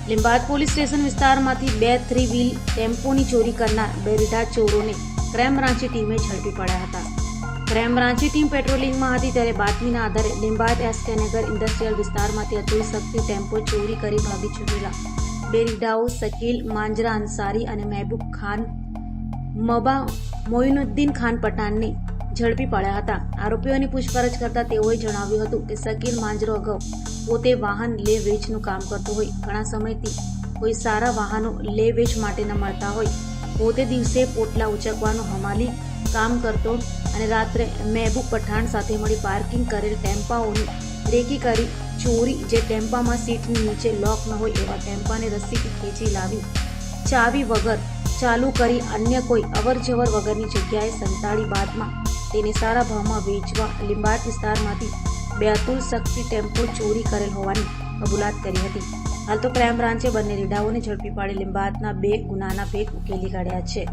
લીંબાદ police station વિસ્તારમાંથી 2 3 wheel ટેમ્પોની ચોરી કરનાર 2 રીઢા ચોરોને ક્રાઇમ બ્રાન્ચની ટીમે ઝડપી પડ્યા હતા। ક્રાઇમ બ્રાન્ચની ટીમ પેટ્રોલિંગમાં હતી ત્યારે બાતમીના આધારે લીંબાદ એસકે નગર ઇન્ડસ્ટ્રીયલ વિસ્તારમાંથી અતુલ શક્તિ ટેમ્પો ચોરી કરી ભાગી છૂટેલા 2 રીઢાઓ શકીલ માંજરા અંસારી અને મહેબૂબ ખાન મબા મોઇનુદ્દીન ખાન પઠાણને ઝડપી પડ્યા હતા। આરોપીઓની પૂછપરછ કરતા તેઓએ જણાવ્યું હતું કે શકીલ માંજરો અગાઉ પોતે વાહન લે વેચનું કામ કરતો હોય, ઘણા સમયથી કોઈ સારા વાહનો લે વેચ માટે ન મળતા હોય, પોતે દિવસે પોટલા ઉચકવાનું હમાલી કામ કરતો અને રાત્રે મહેબૂબ પઠાણ સાથે મળી પાર્કિંગ કરેલ ટેમ્પાઓની રેકી કરી ચોરી, જે ટેમ્પામાં સીટની નીચે લોક ન હોય એવા ટેમ્પાને રસ્સીથી ખેંચી લાવી ચાવી વગર ચાલુ કરી અન્ય કોઈ અવરજવર વગરની જગ્યાએ સંતાડી બાદમાં તેને સારા ભાવમાં વેચવા લીંબાદ વિસ્તારમાંથી 2 અતુલ શક્તિ ટેમ્પો ચોરી કરેલ હોવાની કબૂલાત કરી હતી। હાલ તો ક્રાઇમ બ્રાન્ચે બંને રીઢાઓને ઝડપી પાડી લીંબાદના 2 ગુનાના ભેદ ઉકેલી કાઢ્યા છે।